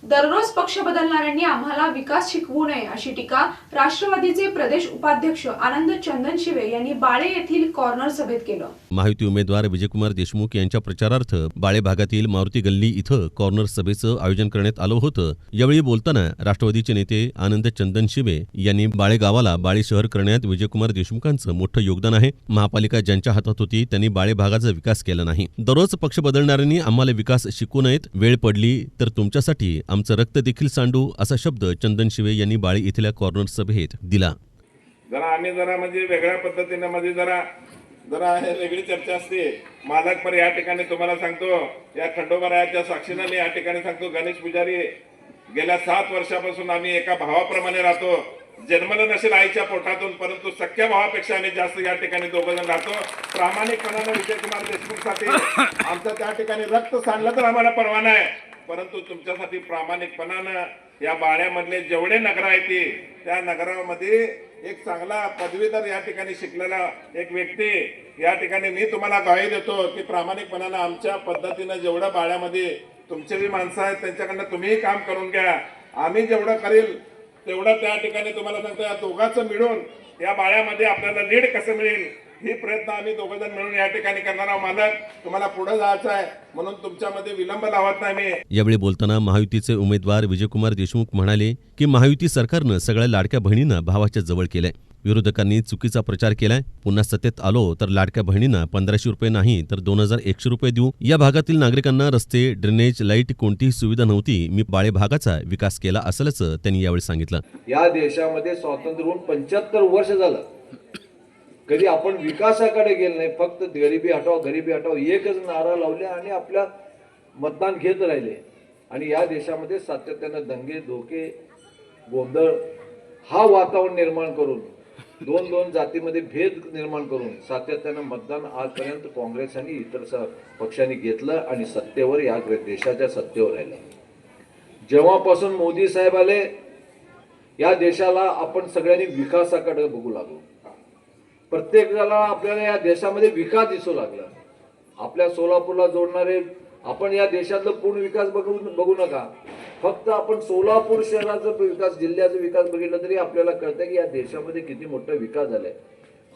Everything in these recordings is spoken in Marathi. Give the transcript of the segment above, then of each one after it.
दररोज पक्ष बदलणाऱ्यांनी आम्हाला विकास शिकवू नये अशी टीका राष्ट्रवादीचे प्रदेश उपाध्यक्ष आनंद चंदनशिवे यांनी बाळे येथील कॉर्नर सभेत केलं। महायुती उमेदवार विजयकुमार देशमुख यांच्या प्रचारार्थ बाळे भागातील मारुती गल्ली इथं कॉर्नर सभेचं आयोजन करण्यात आलं होतं। यावेळी बोलताना राष्ट्रवादीचे नेते आनंद चंदनशिवे यांनी बाळे गावाला बाळे शहर करण्यात विजयकुमार देशमुखांचं मोठं योगदान आहे। महापालिका ज्यांच्या हातात होती त्यांनी बाळे भागाचा विकास केला नाही। दररोज पक्ष बदलणाऱ्यांनी आम्हाला विकास शिकू नयेत, वेळ पडली तर तुमच्यासाठी आमचं रक्त देखील सांडू असा शब्द चंदनशिवे यांनी बाळे इथल्या कॉर्नर सभेत दिला। आम्ही म्हणजे वेगळ्या पद्धतीने जरा वेगळी चर्चा असते। मालक पर या ठिकाणी तुम्हाला सांगतो, या खंडोबारायाच्या साक्षीने मी या ठिकाणी सांगतो, गणेश पुजारी गेल्या 7 वर्षापासून आम्ही एका भावाप्रमाणे राहतो। जन्मलं नसेल आईच्या पोटातून, परंतु सख्या भावापेक्षा आम्ही जास्त या ठिकाणी दोघंजण राहतो। प्रामाणिकपणाने विजयकुमार देशमुखसाठी आमचं त्या ठिकाणी रक्त सांडलं तर आम्हाला परवाना आहे, परंतु तुमच्यासाठी प्रामाणिकपणानं या बाळ्यामधले जेवढे नगर आहेत त्या नगरामध्ये एक चांगला पदवीधर या ठिकाणी शिकलेला एक व्यक्ती या ठिकाणी मी तुम्हाला ग्वाही देतो की प्रामाणिकपणानं आमच्या पद्धतीनं जेवढं बाळ्यामध्ये तुमचे जी माणसं आहेत त्यांच्याकडनं तुम्हीही काम करून घ्या। आम्ही जेवढं करेल तेवढं त्या ठिकाणी तुम्हाला सांगतो, या दोघांचं मिळून या बाळ्यामध्ये आपल्याला लीड कसं मिळेल ही प्रयत्न आम्ही दोघंजण मिळून या ठिकाणी करणार आहोत। मालक तुम्हाला पुढे जायचं आहे म्हणून तुमच्यामध्ये विलंब लावत नाही मी। यावेळी बोलताना महायुतीचे उमेदवार विजयकुमार देशमुख म्हणाले की महायुती सरकारनं सगळ्या लाडक्या बहिणींना भावाच्या जवळ केलंय। विरोधकांनी चुकीचा प्रचार केलाय। पुन्हा सत्तेत आलो तर लाडक्या बहिणींना 1500 रुपये नाही तर 2100 रुपये देऊ। या भागातील नागरिकांना रस्ते, ड्रेनेज, लाईट कोणतीही सुविधा नव्हती। मी बाळे भागाचा विकास केला असल्याचं त्यांनी यावेळी सांगितलं। या देशामध्ये स्वातंत्र्य होऊन 75 वर्ष झालं, कधी आपण विकासाकडे गेलो नाही। फक्त गरिबी हटाव एकच नारा लावले आणि आपल्या मतदान घेत राहिले। आणि या देशामध्ये सातत्यानं दंगे, धोके, गोंधळ हा वातावरण निर्माण करून दोन जातीमध्ये भेद निर्माण करून सातत्यानं मतदान आजपर्यंत काँग्रेस आणि इतर पक्षांनी घेतलं आणि सत्तेवर या देशाच्या सत्तेवर राहिलं। जेव्हापासून मोदी साहेब आले या देशाला आपण सगळ्यांनी विकासाकडे बघू लागलो। प्रत्येकाला आपल्याला या देशामध्ये विकास दिसू लागला। आपल्या सोलापूरला जोडणारे आपण या देशातलं पूर्ण विकास बघू नका, फक्त आपण सोलापूर शहराचा विकास, जिल्ह्याचा विकास बघितला तरी आपल्याला कळतं की या देशामध्ये किती मोठा विकास झालाय।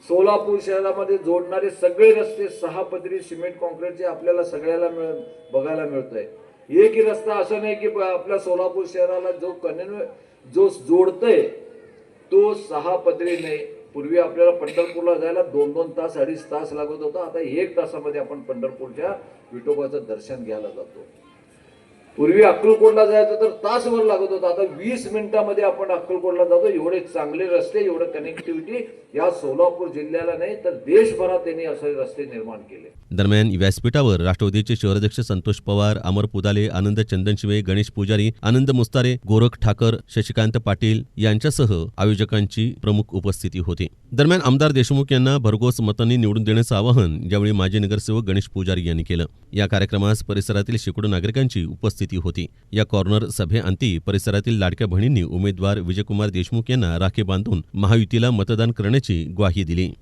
सोलापूर शहरामध्ये जोडणारे सगळे रस्ते 6 पदरी सिमेंट कॉन्क्रीटचे आपल्याला सगळ्याला बघायला मिळतोय। एकही रस्ता असं नाही की आपल्या सोलापूर शहराला जो जोडतोय तो 6 पदरी नाही। पूर्वी आपल्याला पंढरपूरला जायला 2-2 तास 2.5 तास लागत होता, आता 1 तासामध्ये आपण पंढरपूरच्या विठोबाचं दर्शन घ्यायला जातो। पूर्वी अक्कलकोटला जायचं तर तासभर लागत होता, आता 20 मिनिटांमध्ये आपण अक्कलकोटला जातो। एवढे चांगले रस्ते, एवढं कनेक्टिव्हिटी या सोलापूर जिल्ह्याला नाही तर देशभरात त्यांनी असे रस्ते निर्माण केले। दरम्यान व्यासपीठावर राष्ट्रवादीचे शहराध्यक्ष संतोष पवार, अमर पुदाले, आनंद चंदनशिवे, गणेश पुजारी, आनंद मुस्तारे, गोरख ठाकर, शशिकांत पाटील यांच्यासह आयोजकांची प्रमुख उपस्थिती होती। दरम्यान आमदार देशमुख यांना भरघोस मतांनी निवडून देण्याचं आवाहन यावेळी माजी नगरसेवक गणेश पुजारी यांनी केलं। या कार्यक्रमास परिसरातील शेकडो नागरिकांची उपस्थिती होती। या कॉर्नर सभेअंती परिसरातील लाडक्या बहिणींनी उमेदवार विजयकुमार देशमुख यांना राखी बांधून महायुतीला मतदान करण्याची ग्वाही दिली।